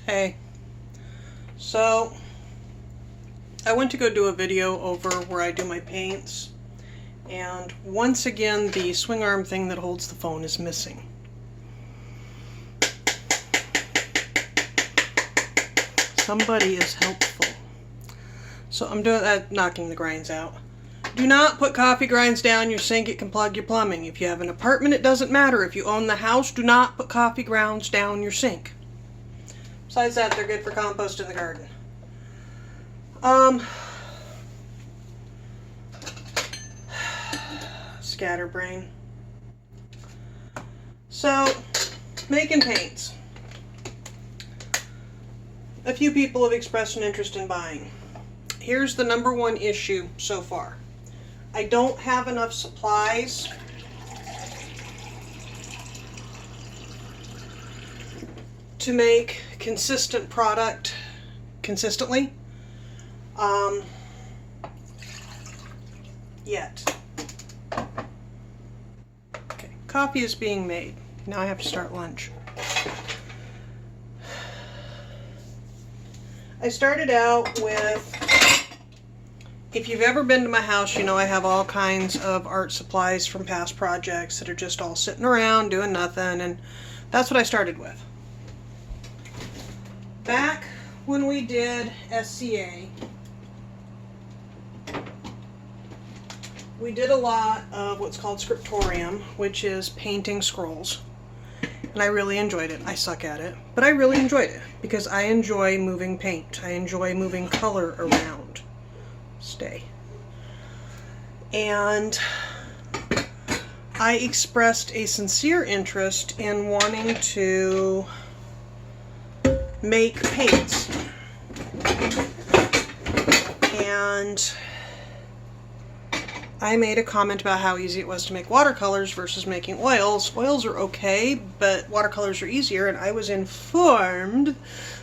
Hey, so I went to go do a video over where I do my paints, and once again the swing arm thing that holds the phone is missing. Somebody is helpful. So I'm doing that, knocking the grinds out. Do not put coffee grinds down your sink, it can plug your plumbing. If you have an apartment, it doesn't matter. If you own the house, do not put coffee grounds down your sink. Besides that, they're good for compost in the garden. Scatterbrain. So, making paints. A few people have expressed an interest in buying. Here's the number one issue so far. I don't have enough supplies to make consistent product consistently yet. Okay, coffee is being made. Now I have to start lunch. I started out with, if you've ever been to my house, you know I have all kinds of art supplies from past projects that are just all sitting around doing nothing, and that's what I started with. Back when we did SCA, we did a lot of what's called scriptorium, which is painting scrolls. And I really enjoyed it. I suck at it, but I really enjoyed it because I enjoy moving paint. I enjoy moving color around. Stay. And I expressed a sincere interest in wanting to make paints. And I made a comment about how easy it was to make watercolors versus making oils. Oils are okay, but watercolors are easier, and I was informed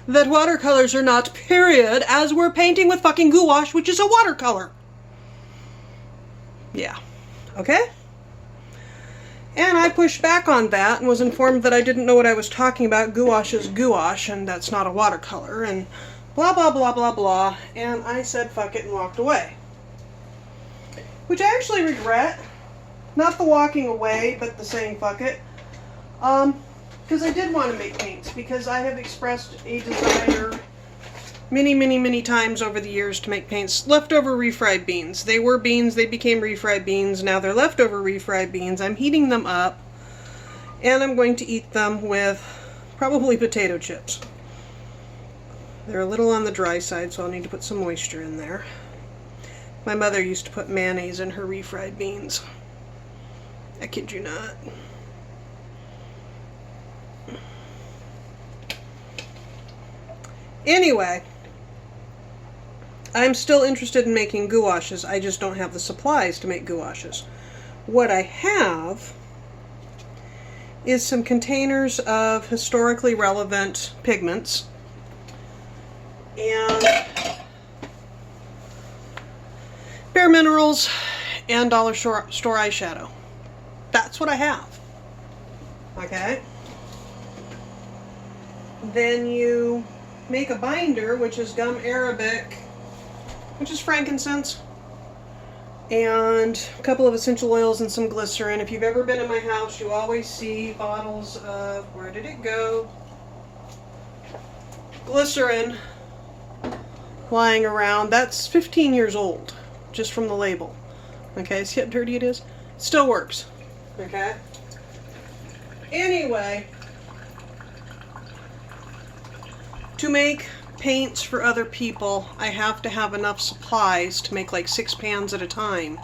that watercolors are not, period, as we're painting with fucking gouache, which is a watercolor. Yeah. Okay? And I pushed back on that and was informed that I didn't know what I was talking about. Gouache is gouache, and that's not a watercolor, and blah, blah, blah, blah, blah. And I said fuck it and walked away. Which I actually regret. Not the walking away, but the saying fuck it. Because I did want to make paints, because I have expressed a desire many, many, many times over the years to make paints. Leftover refried beans. They were beans, they became refried beans, now they're leftover refried beans. I'm heating them up, and I'm going to eat them with probably potato chips. They're a little on the dry side, so I'll need to put some moisture in there. My mother used to put mayonnaise in her refried beans. I kid you not. Anyway, I'm still interested in making gouaches. I just don't have the supplies to make gouaches. What I have is some containers of historically relevant pigments and Bare Minerals and Dollar Store eyeshadow. That's what I have. Okay? Then you make a binder, which is gum arabic, which is frankincense, and a couple of essential oils and some glycerin. If you've ever been in my house, you always see bottles of, where did it go? Glycerin lying around. That's 15 years old. Just from the label. Okay, see how dirty it is? It still works. Okay? Anyway, to make paints for other people, I have to have enough supplies to make like 6 pans at a time,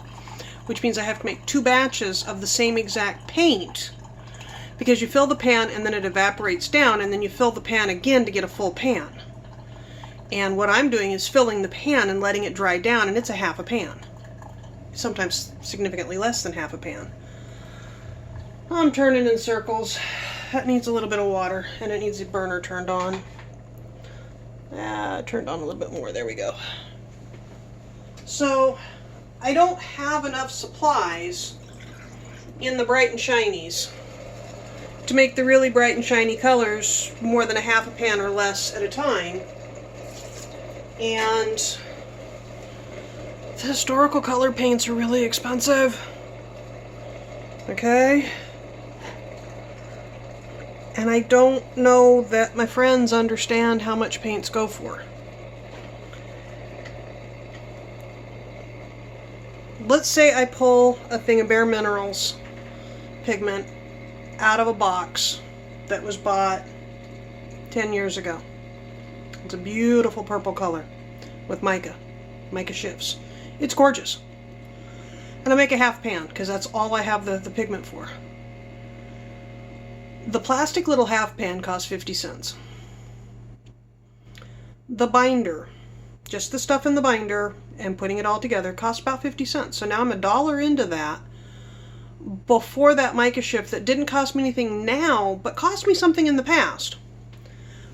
which means I have to make 2 batches of the same exact paint, because you fill the pan and then it evaporates down, and then you fill the pan again to get a full pan. And what I'm doing is filling the pan and letting it dry down, and it's a half a pan. Sometimes significantly less than half a pan. I'm turning in circles. That needs a little bit of water, and it needs the burner turned on. Turned on a little bit more. There we go. So, I don't have enough supplies in the Bright and Shinies to make the really bright and shiny colors more than a half a pan or less at a time. And the historical color paints are really expensive. Okay? And I don't know that my friends understand how much paints go for. Let's say I pull a thing of Bare Minerals pigment out of a box that was bought 10 years ago. It's a beautiful purple color with mica shifts. It's gorgeous. And I make a half pan because that's all I have the pigment for. The plastic little half pan costs 50 cents. The binder, just the stuff in the binder and putting it all together, costs about 50 cents. So now I'm $1 into that. Before that mica shift that didn't cost me anything now, but cost me something in the past.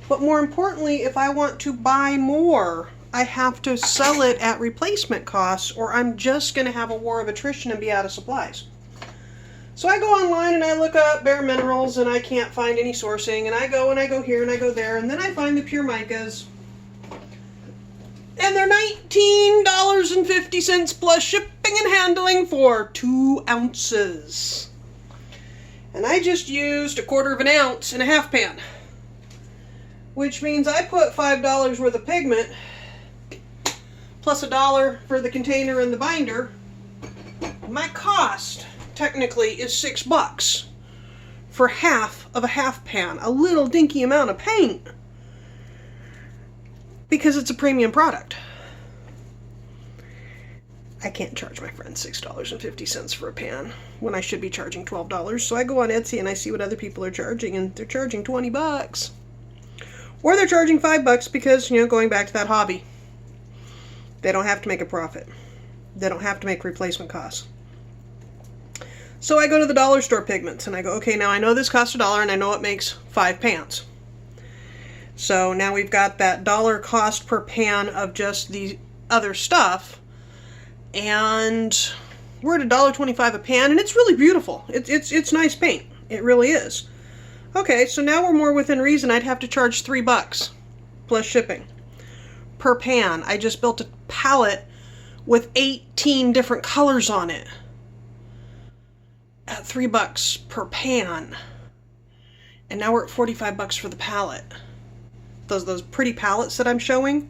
But more importantly, if I want to buy more, I have to sell it at replacement costs, or I'm just going to have a war of attrition and be out of supplies. So I go online and I look up Bare Minerals and I can't find any sourcing, and I go here and I go there, and then I find the pure micas. And they're $19.50 plus shipping and handling for 2 ounces. And I just used 1/4 ounce in a half pan. Which means I put $5 worth of pigment plus $1 for the container and the binder. My cost technically is $6 for half of a half pan, a little dinky amount of paint, because it's a premium product. I can't charge my friends $6.50 for a pan when I should be charging $12. So I go on Etsy and I see what other people are charging, and they're charging $20. Or they're charging $5 because, you know, going back to that hobby, they don't have to make a profit. They don't have to make replacement costs. So I go to the dollar store pigments and I go, okay, now I know this costs $1 and I know it makes 5 pans. So now we've got that $1 cost per pan of just the other stuff, and we're at $1.25 a pan, and it's really beautiful. It's nice paint. It really is. Okay, so now we're more within reason. I'd have to charge $3 plus shipping per pan. I just built a palette with 18 different colors on it at $3 per pan. And now we're at $45 for the palette. Those pretty palettes that I'm showing,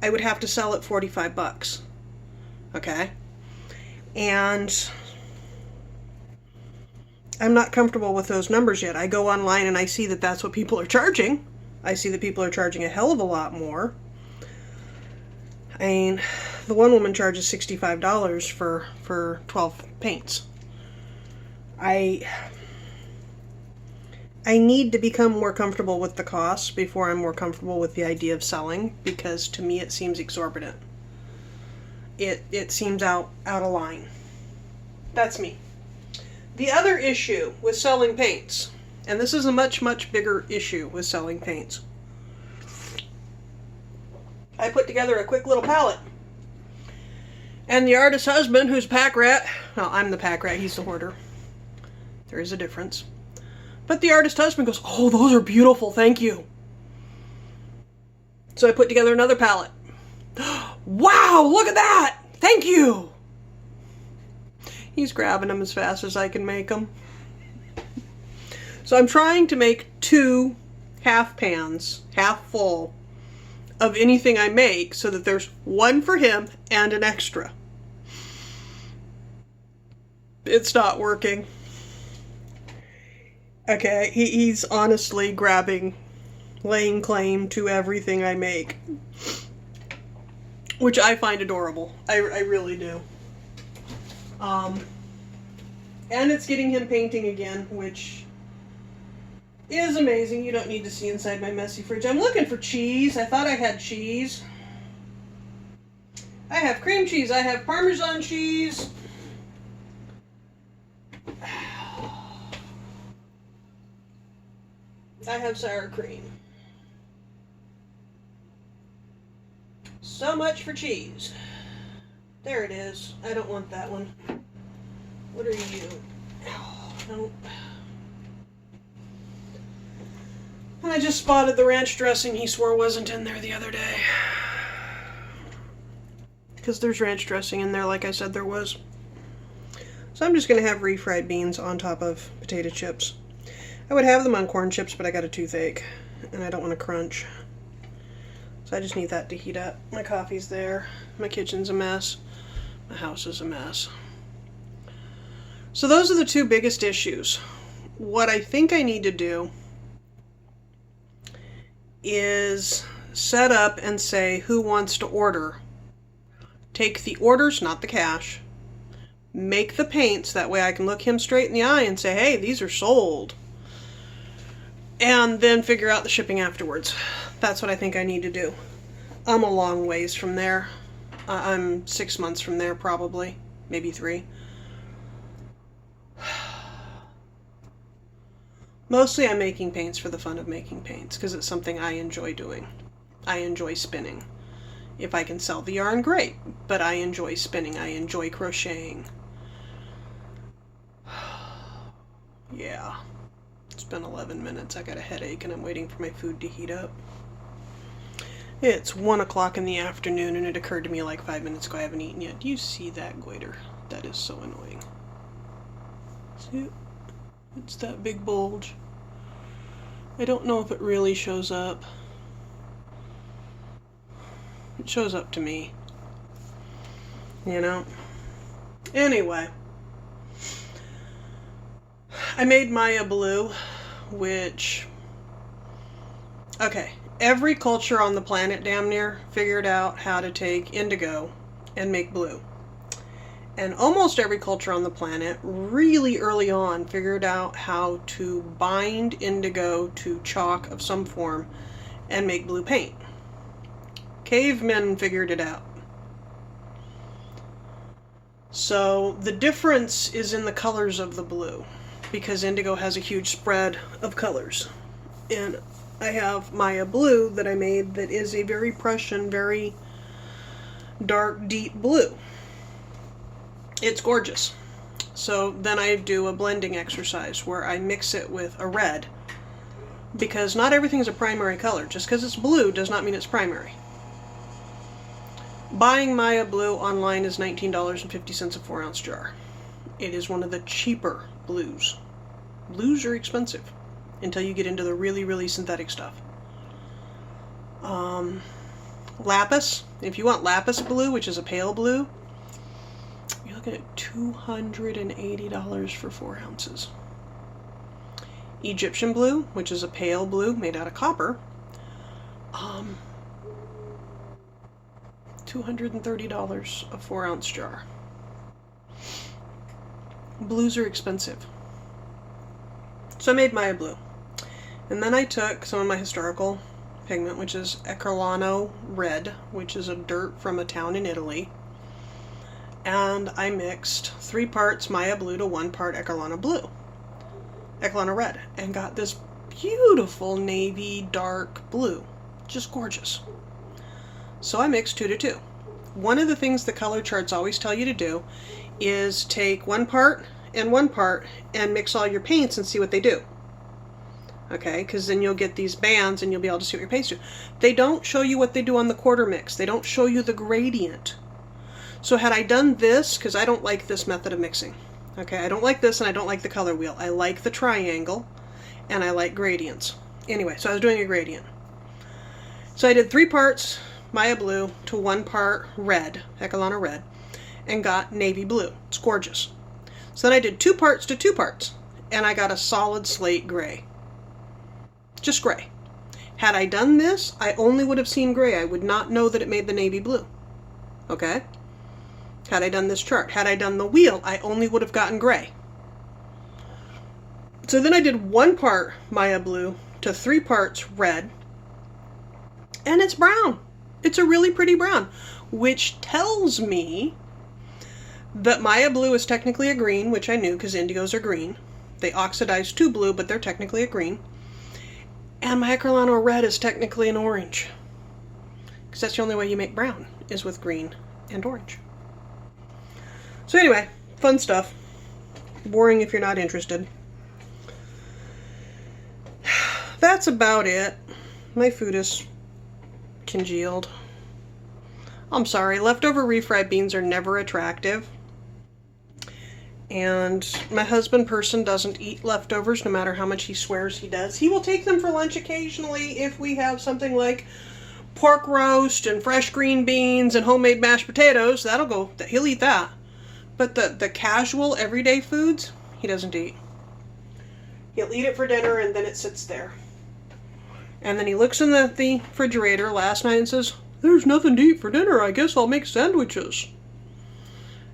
I would have to sell at $45. Okay? And I'm not comfortable with those numbers yet. I go online and I see that that's what people are charging. I see that people are charging a hell of a lot more. I mean, the one woman charges $65 for 12 paints. I need to become more comfortable with the costs before I'm more comfortable with the idea of selling, because to me it seems exorbitant. It seems out of line. That's me. The other issue with selling paints, and this is a much, much bigger issue with selling paints. I put together a quick little palette. And the artist's husband, who's a pack rat, well, I'm the pack rat, he's the hoarder. There is a difference. But the artist's husband goes, oh, those are beautiful, thank you. So I put together another palette. Wow, look at that! Thank you! He's grabbing them as fast as I can make them. So I'm trying to make 2 half pans, half full, of anything I make, so that there's one for him and an extra. It's not working. Okay, he's honestly laying claim to everything I make, which I find adorable. I really do. And it's getting him painting again, which is amazing. You don't need to see inside my messy fridge. I'm looking for cheese. I thought I had cheese. I have cream cheese. I have Parmesan cheese. I have sour cream. So much for cheese. There it is. I don't want that one. What are you? Oh, no. And I just spotted the ranch dressing he swore wasn't in there the other day. Because there's ranch dressing in there, like I said there was. So I'm just going to have refried beans on top of potato chips. I would have them on corn chips, but I got a toothache, and I don't want to crunch. So I just need that to heat up. My coffee's there. My kitchen's a mess. My house is a mess. So those are the two biggest issues. What I think I need to do is set up and say who wants to order. Take the orders, not the cash. Make the paints, that way I can look him straight in the eye and say, hey, these are sold. And then figure out the shipping afterwards. That's what I think I need to do. I'm a long ways from there. I'm 6 months from there probably, maybe 3. Mostly I'm making paints for the fun of making paints, because it's something I enjoy doing. I enjoy spinning. If I can sell the yarn, great, but I enjoy spinning. I enjoy crocheting. Yeah. It's been 11 minutes. I got a headache and I'm waiting for my food to heat up. It's 1 o'clock in the afternoon and it occurred to me like 5 minutes ago I haven't eaten yet. Do you see that goiter? That is so annoying. See it? It's that big bulge. I don't know if it really shows up. It shows up to me. You know? Anyway. I made Maya blue, which... Okay. Every culture on the planet, damn near, figured out how to take indigo and make blue. And almost every culture on the planet, really early on, figured out how to bind indigo to chalk of some form and make blue paint. Cavemen figured it out. So the difference is in the colors of the blue, because indigo has a huge spread of colors. And I have Maya blue that I made that is a very Prussian, very dark, deep blue. It's gorgeous. So then I do a blending exercise where I mix it with a red, because not everything's a primary color. Just because it's blue does not mean it's primary. Buying Maya blue online is $19.50 a 4-ounce jar. It is one of the cheaper blues. Blues are expensive until you get into the really, really synthetic stuff. Lapis, if you want lapis blue, which is a pale blue, you're looking at $280 for 4 ounces. Egyptian blue, which is a pale blue made out of copper, $230 a 4-ounce jar. Blues are expensive. So I made Maya blue. And then I took some of my historical pigment, which is Eccarlano red, which is a dirt from a town in Italy. And I mixed 3 parts Maya blue to 1 part Eccarlano blue. Eccarlano red. And got this beautiful navy dark blue. Just gorgeous. So I mixed 2 to 2. One of the things the color charts always tell you to do is take 1 part and 1 part and mix all your paints and see what they do. Okay, because then you'll get these bands and you'll be able to see what your paints do. They don't show you what they do on the quarter mix. They don't show you the gradient. So had I done this, because I don't like this method of mixing. Okay, I don't like this and I don't like the color wheel. I like the triangle and I like gradients. Anyway, so I was doing a gradient. So I did 3 parts Maya blue to 1 part red, Eccarlano red, and got navy blue. It's gorgeous. So then I did 2 parts to 2 parts, and I got a solid slate gray. Just gray. Had I done this, I only would have seen gray. I would not know that it made the navy blue. Okay? Had I done this chart. Had I done the wheel, I only would have gotten gray. So then I did 1 part Maya blue to 3 parts red, and it's brown. It's a really pretty brown, which tells me that Maya blue is technically a green, which I knew because indigos are green. They oxidize to blue, but they're technically a green. And my Eccarlano red is technically an orange, because that's the only way you make brown, is with green and orange. So anyway, fun stuff. Boring if you're not interested. That's about it. My food is congealed. I'm sorry, leftover refried beans are never attractive. And my husband person doesn't eat leftovers no matter how much he swears he does. He will take them for lunch occasionally if we have something like pork roast and fresh green beans and homemade mashed potatoes. He'll eat that. But the casual everyday foods, he doesn't eat. He'll eat it for dinner and then it sits there. And then he looks in the refrigerator last night and says, "There's nothing to eat for dinner. I guess I'll make sandwiches."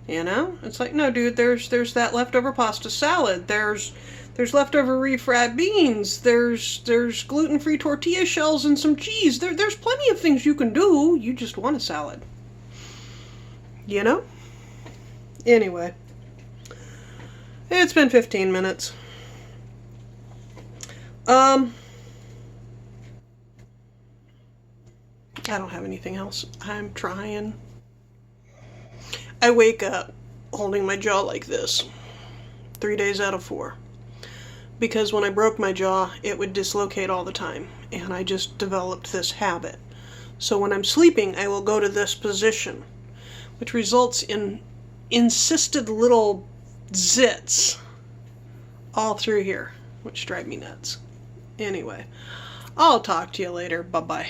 You know? It's like, no, dude, there's that leftover pasta salad. There's leftover refried beans. There's gluten-free tortilla shells and some cheese. There's plenty of things you can do. You just want a salad. You know? Anyway. It's been 15 minutes. I don't have anything else. I'm trying. I wake up holding my jaw like this 3 days out of 4. Because when I broke my jaw, it would dislocate all the time. And I just developed this habit. So when I'm sleeping, I will go to this position, which results in insisted little zits all through here, which drive me nuts. Anyway, I'll talk to you later. Bye-bye.